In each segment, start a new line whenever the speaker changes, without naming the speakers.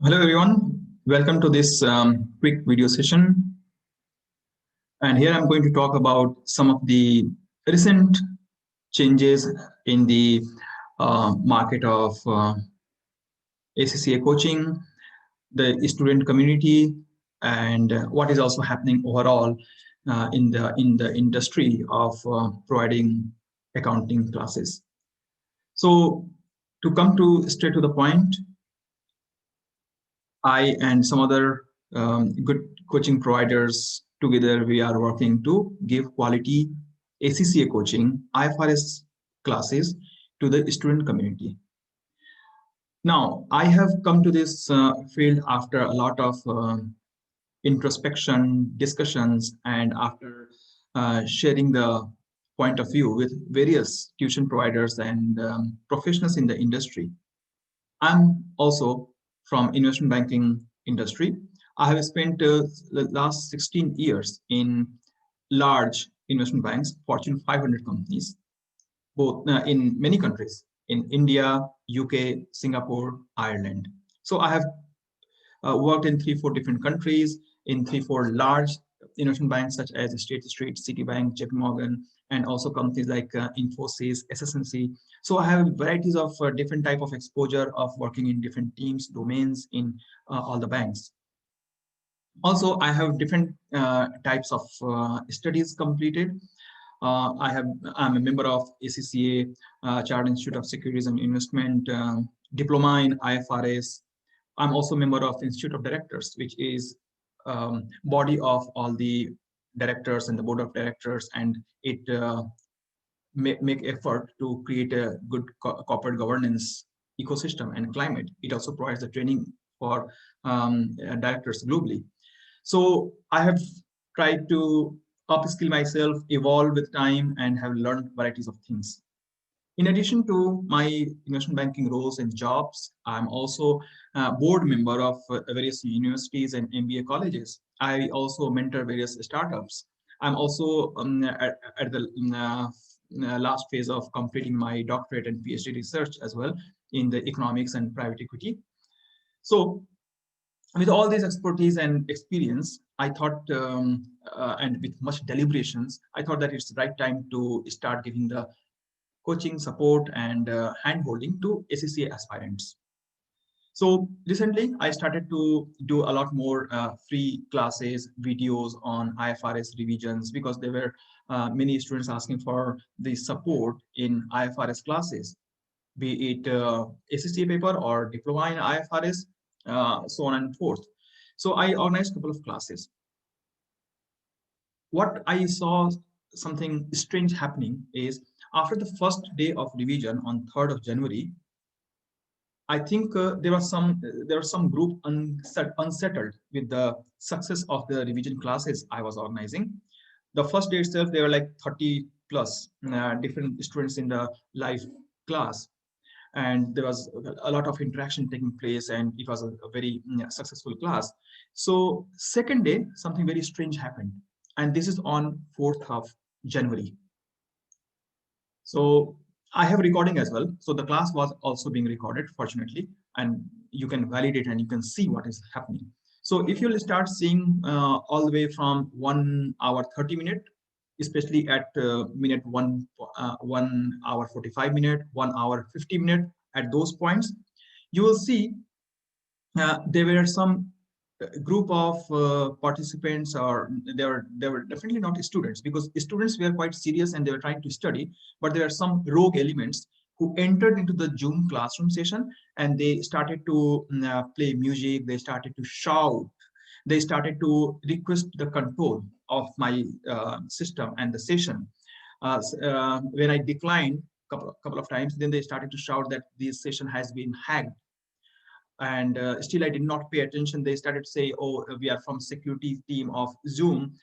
Hello everyone, welcome to this quick video session. And here I'm going to talk about some of the recent changes in the market of ACCA coaching, the student community, and what is also happening overall in the industry of providing accounting classes. So to come to straight to the point, I and some other good coaching providers together, we are working to give quality ACCA coaching, IFRS classes to the student community. Now, I have come to this field after a lot of introspection, discussions, and after sharing the point of view with various tuition providers and professionals in the industry. I'm also from investment banking industry. I have spent the last 16 years in large investment banks, Fortune 500 companies, both in many countries, in India, UK, Singapore, Ireland. So I have worked in 3-4 different countries, in 3-4 large investment banks such as State Street, Citibank, JP Morgan, and also companies like Infosys, SS&C. So I have varieties of different type of exposure of working in different teams, domains in all the banks. Also, I have different types of studies completed. I'm a member of ACCA, Chartered Institute of Securities and Investment, diploma in IFRS. I'm also a member of Institute of Directors, which is body of all the directors and the board of directors, and it make effort to create a good corporate governance ecosystem and climate. It also provides the training for directors globally. So I have tried to upskill myself, evolve with time, and have learned varieties of things. In addition to my investment banking roles and jobs, I'm also a board member of various universities and MBA colleges. I also mentor various startups. I'm also at the last phase of completing my doctorate and PhD research as well in the economics and private equity. So with all this expertise and experience, I thought, and with much deliberations, I thought that it's the right time to start giving the coaching support and hand-holding to ACCA aspirants. So recently, I started to do a lot more free classes, videos on IFRS revisions, because there were many students asking for the support in IFRS classes, be it ACCA paper or diploma in IFRS, so on and forth. So I organized a couple of classes. What I saw something strange happening is after the first day of revision on 3rd of January, I think there was some group unsettled with the success of the revision classes I was organizing. The first day itself, there were like 30 plus different students in the live class, and there was a lot of interaction taking place, and it was a very successful class. So second day, something very strange happened, and this is on 4th of January. So I have recording as well. So the class was also being recorded, fortunately, and you can validate and you can see what is happening. So if you'll start seeing all the way from 1 hour 30 minutes, especially at minute 1 hour 45 minutes, 1 hour 50 minutes, at those points, you will see there were some group of participants, or they were definitely not students, because students were quite serious and they were trying to study, but there are some rogue elements who entered into the Zoom classroom session, and they started to play music, they started to shout, they started to request the control of my system and the session. When I declined couple of times, then they started to shout that this session has been hacked, and still I did not pay attention. They started to say, oh, we are from security team of Zoom,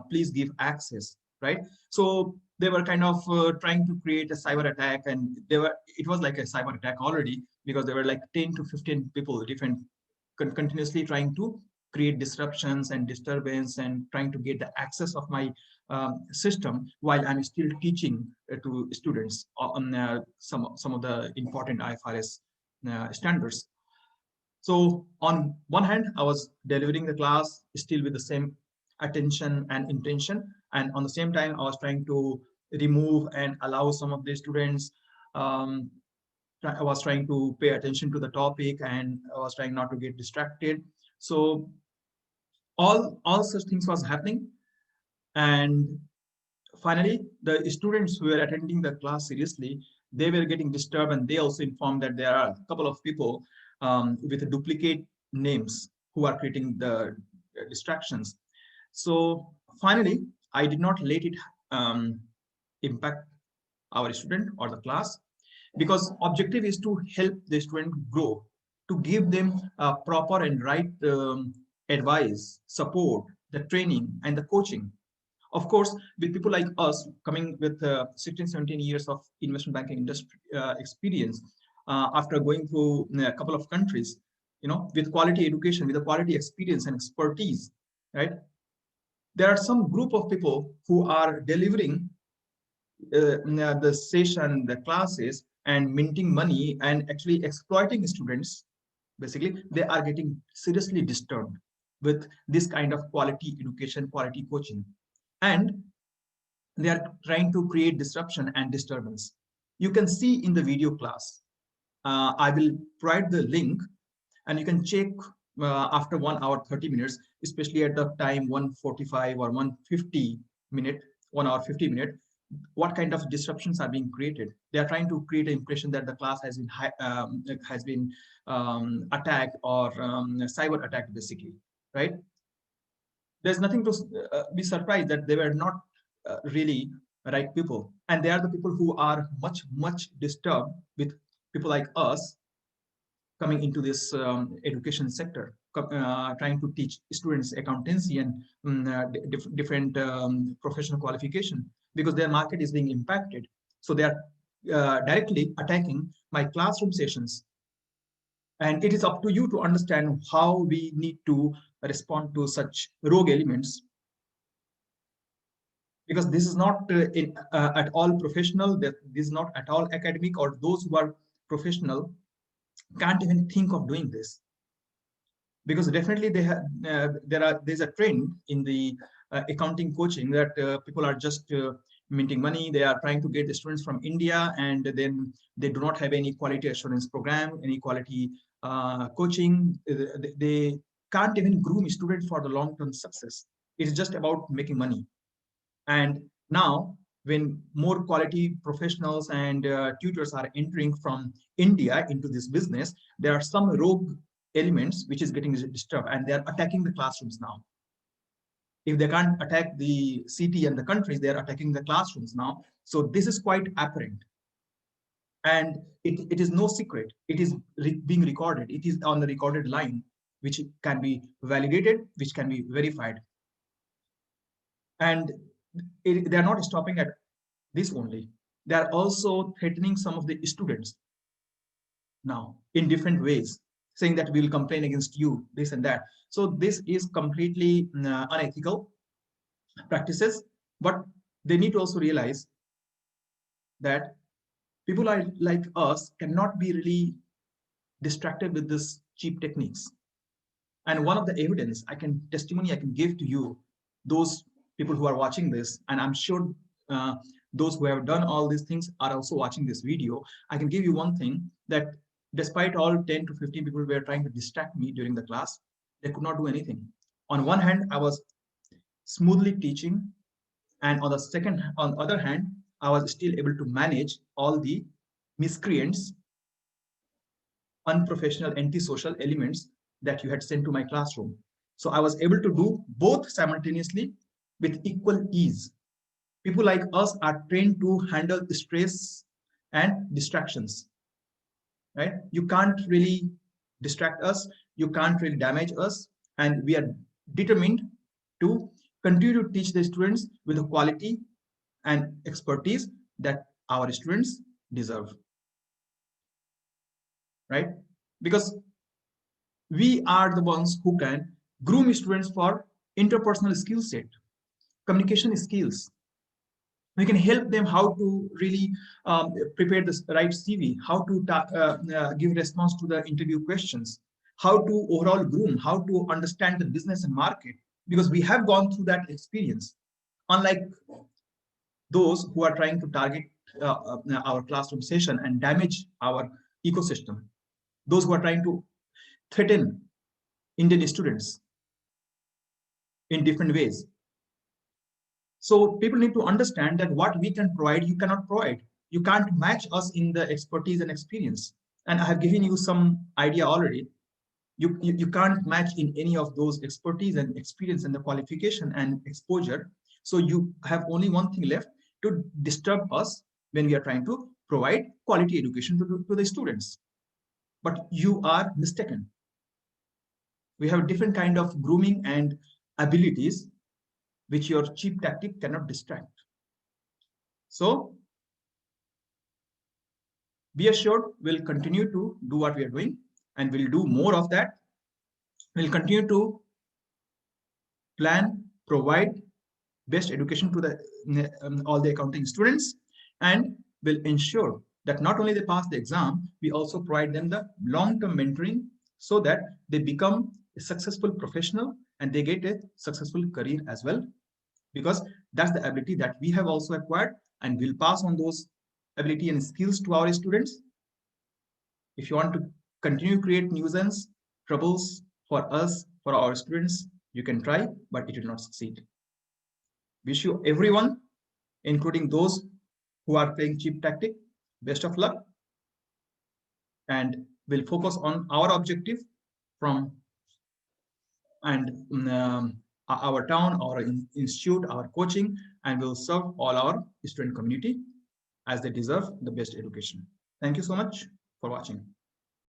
please give access, right? So they were kind of trying to create a cyber attack, and it was like a cyber attack already, because there were like 10 to 15 people different continuously trying to create disruptions and disturbance and trying to get the access of my system while I'm still teaching to students on some of the important IFRS standards. So on one hand, I was delivering the class still with the same attention and intention. And on the same time, I was trying to remove and allow some of the students. I was trying to pay attention to the topic, and I was trying not to get distracted. So all such things was happening. And finally, the students who were attending the class seriously, they were getting disturbed, and they also informed that there are a couple of people with duplicate names who are creating the distractions. So finally, I did not let it impact our student or the class, because objective is to help the student grow, to give them proper and right advice, support, the training and the coaching. Of course, with people like us coming with 16, 17 years of investment banking industry experience, after going through a couple of countries, with quality education, with a quality experience and expertise, right? There are some group of people who are delivering the session, the classes, and minting money and actually exploiting students. Basically, they are getting seriously disturbed with this kind of quality education, quality coaching. And they are trying to create disruption and disturbance. You can see in the video class. I will provide the link, and you can check after 1 hour 30 minutes, especially at the time 1:45 or 1:50 minute, 1 hour 50 minute, what kind of disruptions are being created. They are trying to create an impression that the class has been attacked or cyber attacked, basically, right? There's nothing to be surprised that they were not really right people, and they are the people who are much disturbed with people like us coming into this education sector, trying to teach students accountancy and different professional qualification, because their market is being impacted. So they are directly attacking my classroom sessions. And it is up to you to understand how we need to respond to such rogue elements, because this is not at all professional, that this is not at all academic, or those who are professional can't even think of doing this. Because definitely there's a trend in the accounting coaching that people are just minting money. They are trying to get the students from India, and then they do not have any quality assurance program, any quality coaching. They can't even groom students for the long-term success. It's just about making money. And now, when more quality professionals and tutors are entering from India into this business, there are some rogue elements which is getting disturbed, and they are attacking the classrooms now. If they can't attack the city and the countries, they are attacking the classrooms now. So this is quite apparent. And it is no secret. It is being recorded. It is on the recorded line, which can be validated, which can be verified. And they are not stopping at this only. They are also threatening some of the students now in different ways, saying that we will complain against you, this and that. So this is completely unethical practices. But they need to also realize that people like us cannot be really distracted with this cheap techniques. And one of the evidence testimony I can give to you, those people who are watching this, and I'm sure those who have done all these things are also watching this video. I can give you one thing, that despite all 10 to 15 people were trying to distract me during the class, they could not do anything. On one hand, I was smoothly teaching, and on the other hand, I was still able to manage all the miscreants, unprofessional, antisocial elements that you had sent to my classroom. So I was able to do both simultaneously with equal ease. People like us are trained to handle stress and distractions, right? You can't really distract us, you can't really damage us, and we are determined to continue to teach the students with the quality and expertise that our students deserve, right? Because we are the ones who can groom students for interpersonal skill set, communication skills. We can help them how to really prepare the right CV, how to give response to the interview questions, how to overall groom, how to understand the business and market, because we have gone through that experience. Unlike those who are trying to target our classroom session and damage our ecosystem, those who are trying to threaten Indian students in different ways. So people need to understand that what we can provide, you cannot provide. You can't match us in the expertise and experience. And I have given you some idea already. You can't match in any of those expertise and experience and the qualification and exposure. So you have only one thing left, to disturb us when we are trying to provide quality education to the students. But you are mistaken. We have a different kind of grooming and abilities which your cheap tactic cannot distract. So be assured, we'll continue to do what we are doing, and we'll do more of that. We'll continue to plan, provide best education to the all the accounting students, and will ensure that not only they pass the exam, we also provide them the long-term mentoring so that they become a successful professional and they get a successful career as well, because that's the ability that we have also acquired, and we'll pass on those ability and skills to our students. If you want to continue to create nuisance, troubles for us, for our students, you can try, but it will not succeed. Wish you everyone, including those who are playing cheap tactic, best of luck. And we'll focus on our objective from our town, our institute, our coaching, and we'll serve all our student community as they deserve the best education. Thank you so much for watching.